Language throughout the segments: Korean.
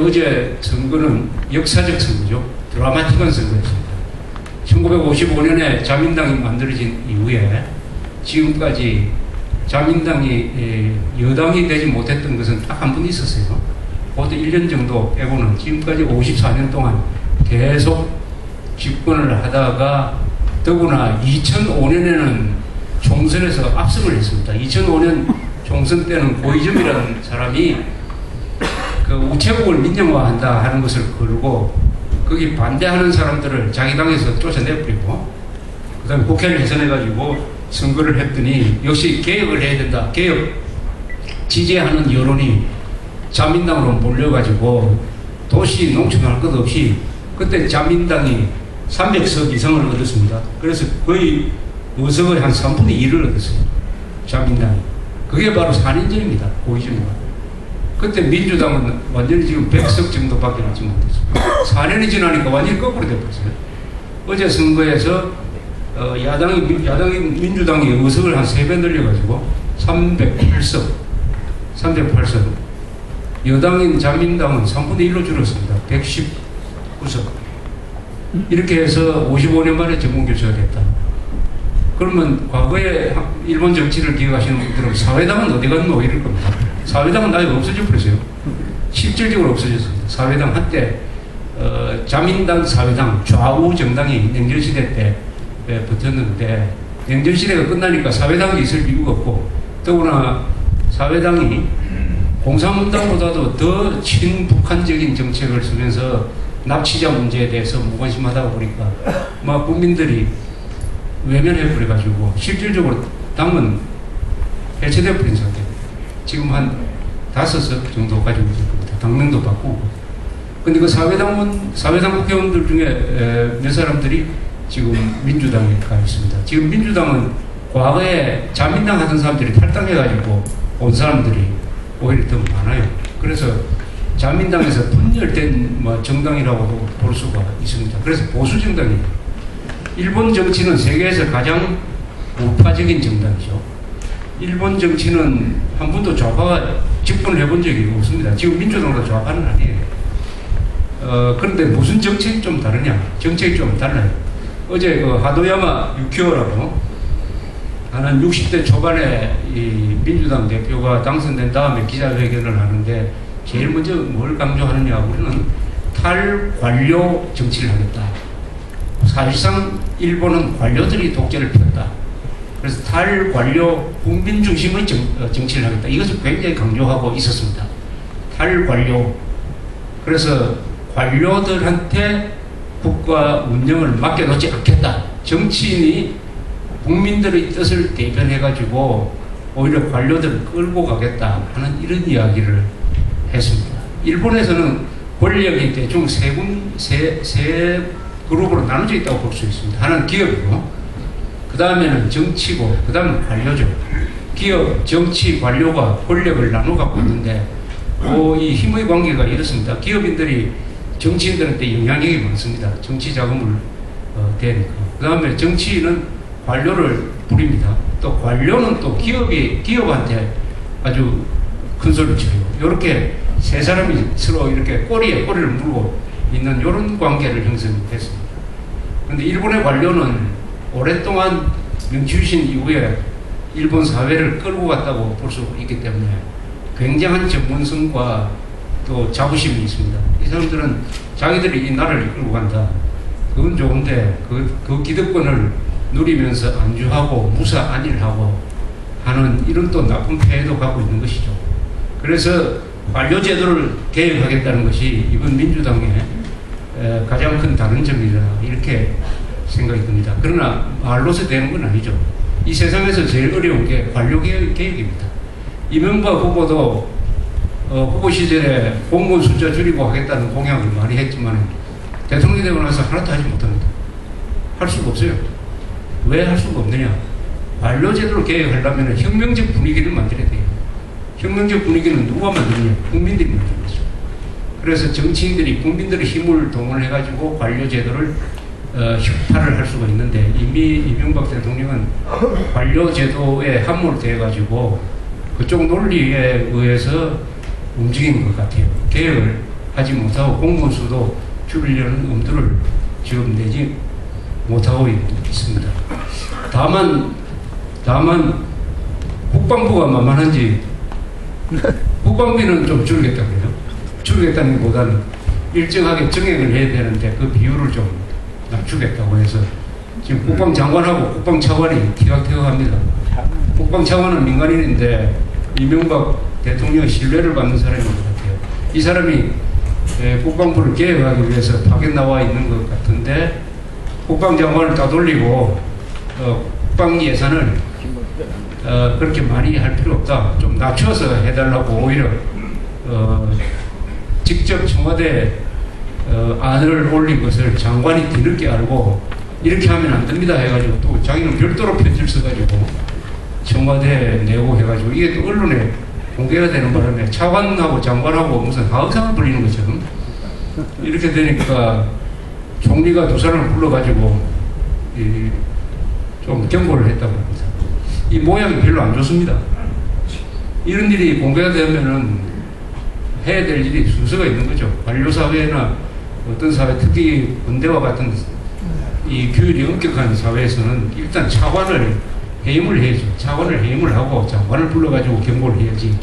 어제 선거는 역사적 선거죠. 드라마틱한 선거였습니다. 1955년에 자민당이 만들어진 이후에 지금까지 자민당이 여당이 되지 못했던 것은 딱 한 번 있었어요. 그것도 1년 정도 빼고는 지금까지 54년 동안 계속 집권을 하다가 더구나 2005년에는 총선에서 압승을 했습니다. 2005년 총선 때는 고이점이라는 사람이 그 우체국을 민영화한다 하는 것을 걸고 거기 반대하는 사람들을 자기 당에서 쫓아내버리고 그 다음에 국회를 해산해가지고 선거를 했더니 역시 개혁을 해야 된다. 개혁 지지하는 여론이 자민당으로 몰려가지고 도시 농촌 할 것 없이 그때 자민당이 300석 이상을 얻었습니다. 그래서 거의 의석의 한 3분의 1을 얻었어요. 자민당이. 그게 바로 4년 전입니다. 고이점이가. 그때 민주당은 완전히 지금 100석 정도밖에 나지 못했습니다. 4년이 지나니까 완전히 거꾸로 돼버렸어요. 어제 선거에서 야당이 민주당이 의석을 한 3배 늘려가지고 308석. 여당인 자민당은 3분의 1로 줄었습니다. 119석. 이렇게 해서 55년 만에 정권교체가 됐다. 그러면 과거에 일본 정치를 기억하시는 분들은 사회당은 어디 갔노? 이럴 겁니다. 사회당은 아예 없어져 버렸어요. 실질적으로 없어졌습니다. 사회당 한때 자민당, 사회당, 좌우 정당이 냉전시대 때 붙었는데 냉전시대가 끝나니까 사회당이 있을 이유가 없고 더구나 사회당이 공산당보다도 더 친북한적인 정책을 쓰면서 납치자 문제에 대해서 무관심하다 보니까 막 국민들이 외면해버려가지고 실질적으로 당은 해체되어 버린 상태입니다. 지금 한 5석 정도 가지고 있을 겁니다. 당명도 바꾸고. 근데 그 사회당 국회의원들 중에 몇 사람들이 지금 민주당에 가 있습니다. 지금 민주당은 과거에 자민당 하던 사람들이 탈당해가지고 온 사람들이 오히려 더 많아요. 그래서 자민당에서 분열된 정당이라고도 볼 수가 있습니다. 그래서 보수 정당이에요. 일본 정치는 세계에서 가장 우파적인 정당이죠. 일본 정치는 한 번도 좌파가 집권을 해본 적이 없습니다. 지금 민주당도 좌파는 아니에요. 그런데 무슨 정책이 좀 다르냐? 정책이 좀 달라요. 어제 그 하도야마 유키오라고 한 60대 초반에 이 민주당 대표가 당선된 다음에 기자회견을 하는데 제일 먼저 뭘 강조하느냐? 우리는 탈관료 정치를 하겠다. 사실상 일본은 관료들이 독재를 폈다. 그래서 탈관료 국민 중심의 정치를 하겠다. 이것을 굉장히 강조하고 있었습니다. 탈관료. 그래서 관료들한테 국가 운영을 맡겨놓지 않겠다. 정치인이 국민들의 뜻을 대변해가지고 오히려 관료들을 끌고 가겠다 하는 이런 이야기를 했습니다. 일본에서는 권력이 대충 세 그룹으로 나눠져 있다고 볼 수 있습니다. 하나는 기업이고, 그 다음에는 정치고, 그 다음은 관료죠. 기업, 정치, 관료가 권력을 나눠 갖고 있는데, 이 힘의 관계가 이렇습니다. 기업인들이 정치인들한테 영향력이 많습니다. 정치 자금을 대니까. 그 다음에 정치인은 관료를 부립니다. 또 관료는 또 기업한테 아주 큰 소리를 쳐요. 이렇게 세 사람이 서로 이렇게 꼬리에 꼬리를 물고 있는 이런 관계를 형성했습니다. 그런데 일본의 관료는 오랫동안 명치유신 이후에 일본 사회를 끌고 갔다고 볼 수 있기 때문에 굉장한 전문성과 또 자부심이 있습니다. 이 사람들은 자기들이 이 나라를 이끌고 간다. 그건 좋은데 그 기득권을 누리면서 안주하고 무사 안일하고 하는 이런 또 나쁜 폐해도 갖고 있는 것이죠. 그래서 관료제도를 개혁하겠다는 것이 이번 민주당의 가장 큰 다른 점이다. 이렇게 생각이 듭니다. 그러나 말로서 되는 건 아니죠. 이 세상에서 제일 어려운 게 관료개혁입니다. 이명박 후보도 후보 시절에 공무원 숫자 줄이고 하겠다는 공약을 많이 했지만 대통령이 되고 나서 하나도 하지 못합니다. 할 수가 없어요. 왜 할 수가 없느냐? 관료제도를 개혁하려면 혁명적 분위기를 만들어야 돼요. 혁명적 분위기는 누가 만드느냐? 국민들이 만드는 거죠. 그래서 정치인들이 국민들의 힘을 동원해가지고 관료제도를 혁파를 할 수가 있는데 이미 이명박 대통령은 관료제도에 함몰되어가지고 그쪽 논리에 의해서 움직이는 것 같아요. 개혁을 하지 못하고 공무원 수도 줄이려는 엄두를 지금 내지 못하고 있습니다. 다만 국방부가 만만한지 국방비는 좀 줄이겠다고 해요. 줄이겠다는 것보다는 일정하게 정액을 해야 되는데 그 비율을 좀 낮추겠다고 해서 지금 국방장관하고 국방차관이 티격태격합니다. 국방차관은 민간인인데 이명박 대통령의 신뢰를 받는 사람인 것 같아요. 이 사람이 국방부를 개혁하기 위해서 파견 나와 있는 것 같은데 국방장관을 따돌리고 국방 예산을 그렇게 많이 할 필요 없다. 좀 낮춰서 해달라고 오히려 직접 청와대 안을 올린 것을 장관이 뒤늦게 알고 이렇게 하면 안 됩니다 해가지고 또 자기는 별도로 편지를 써가지고 청와대에 내고 해가지고 이게 또 언론에 공개가 되는 바람에 차관하고 장관하고 무슨 하극상을 벌리는 것처럼 이렇게 되니까 총리가 두 사람을 불러가지고 좀 경고를 했다고 합니다. 이 모양이 별로 안 좋습니다. 이런 일이 공개가 되면은 해야 될 일이 순서가 있는 거죠. 관료사회나 어떤 사회, 특히 군대와 같은 이 규율이 엄격한 사회에서는 일단 차관을 해임을 해야죠. 차관을 해임을 하고 장관을 불러가지고 경고를 해야지.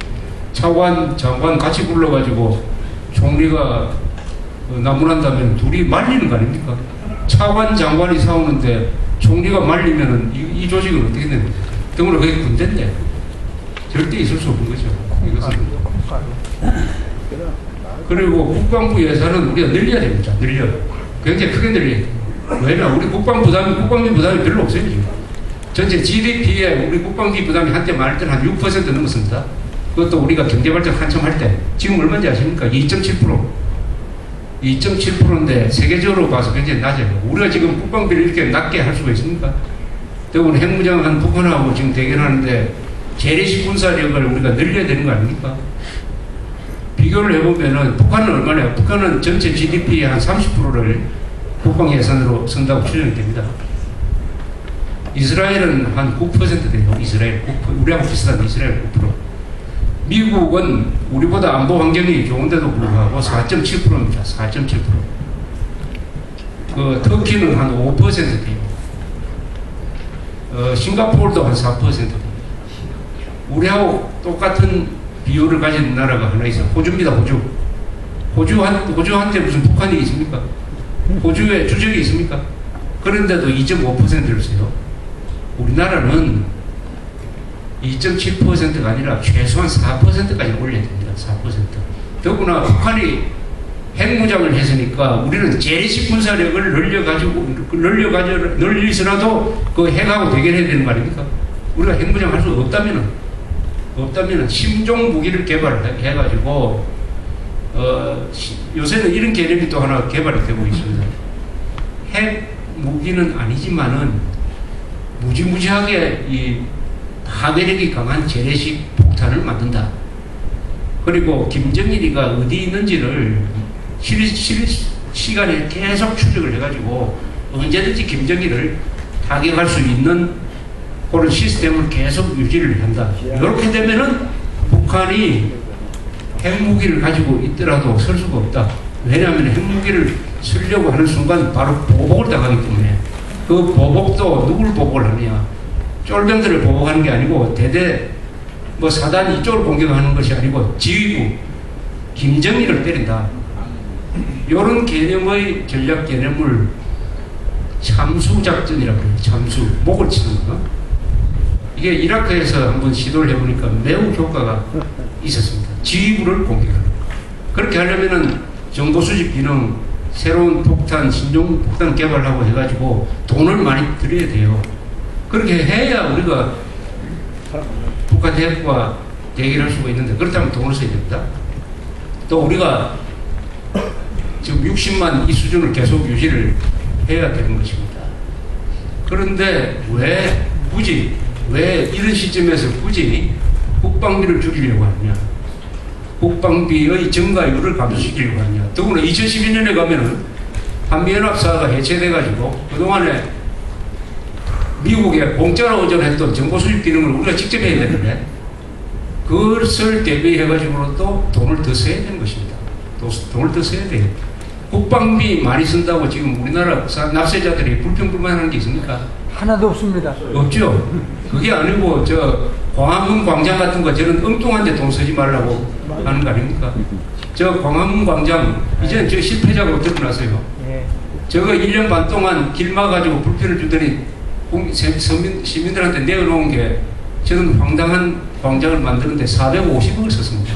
차관, 장관 같이 불러가지고 총리가 나무란다면 둘이 말리는 거 아닙니까? 차관, 장관이 싸우는데 총리가 말리면은 이 조직은 어떻게 되는 거죠? 더구나 그게 군대인데 절대 있을 수 없는 거죠. 이것은. 그리고 국방부 예산은 우리가 늘려야 됩니다. 굉장히 크게 늘려야 돼요. 왜냐면 우리 국방비 부담이 별로 없어요. 지금. 전체 GDP에 우리 국방비 부담이 한때 말할 때는 한 6% 넘었습니다. 그것도 우리가 경제발전 한참 할 때. 지금 얼마인지 아십니까? 2.7%. 2.7%인데 세계적으로 봐서 굉장히 낮아요. 우리가 지금 국방비를 이렇게 낮게 할 수가 있습니까? 대부분 핵무장한 북한하고 지금 대결하는데 재래식 군사력을 우리가 늘려야 되는 거 아닙니까? 비교를 해보면은 북한은 얼마나요? 북한은 전체 GDP의 한 30%를 국방 예산으로 쓴다고 추정이 됩니다. 이스라엘은 한 9% 돼요. 이스라엘 9%. 우리하고 비슷한 이스라엘 9%. 미국은 우리보다 안보 환경이 좋은데도 불구하고 4.7%입니다. 4.7%. 터키는 한 5% 돼요. 싱가포르도 한 4% 돼요. 우리하고 똑같은 비율을 가진 나라가 하나 있어요. 호주입니다. 호주한테 무슨 북한이 있습니까? 호주에 주적이 있습니까? 그런데도 2.5%를 써요. 우리나라는 2.7%가 아니라 최소한 4%까지 올려야 됩니다. 4%. 더구나 북한이 핵무장을 했으니까 우리는 재래식 군사력을 늘리서라도 그 핵하고 대결해야 되는 거 아닙니까? 우리가 핵무장 할 수 없다면은 심종 무기를 개발해가지고 요새는 이런 개념이 또 하나 개발이 되고 있습니다. 핵 무기는 아니지만은 무지무지하게 이 파괴력이 강한 재래식 폭탄을 만든다. 그리고 김정일이가 어디 있는지를 시간에 계속 추적을 해가지고 언제든지 김정일을 타격할 수 있는 그런 시스템을 계속 유지를 한다. 이렇게 되면은 북한이 핵무기를 가지고 있더라도 설 수가 없다. 왜냐하면 핵무기를 쓰려고 하는 순간 바로 보복을 당하기 때문에 그 보복도 누구를 보복을 하느냐. 쫄병들을 보복하는 게 아니고 대대 사단 이쪽을 공격하는 것이 아니고 지휘부 김정일을 때린다. 이런 개념의 전략 개념을 참수작전이라고 해요. 참수. 목을 치는 거. 이게 이라크에서 한번 시도를 해보니까 매우 효과가 있었습니다. 지휘부를 공격하는 거. 그렇게 하려면은 정보 수집 기능, 새로운 폭탄, 신종 폭탄 개발하고 해가지고 돈을 많이 들여야 돼요. 그렇게 해야 우리가 북한 핵과 대결할 수가 있는데 그렇다면 돈을 써야 됩니다. 또 우리가 지금 60만 이 수준을 계속 유지를 해야 되는 것입니다. 그런데 왜 이런 시점에서 굳이 국방비를 줄이려고 하느냐. 국방비의 증가율을 감소시키려고 하느냐. 더구나 2012년에 가면은 한미연합사가 해체돼가지고 그동안에 미국에 공짜로 의존했던 정보 수집 기능을 우리가 직접 해야 되는데 그것을 대비해가지고 또 돈을 더 써야 되는 것입니다. 돈을 더 써야 돼요. 국방비 많이 쓴다고 지금 우리나라 납세자들이 불평불만하는 게 있습니까? 하나도 없습니다. 없죠. 그게 아니고 저 광화문 광장 같은 거 저는 엉뚱한데 돈 쓰지 말라고 하는 거 아닙니까? 저 광화문 광장 이제는 저 실패자로 드러났어요. 예. 저거 1년 반 동안 길 막아가지고 불편을 주더니 시민들한테 내어놓은 게 저는 황당한 광장을 만드는데 450억을 썼습니다.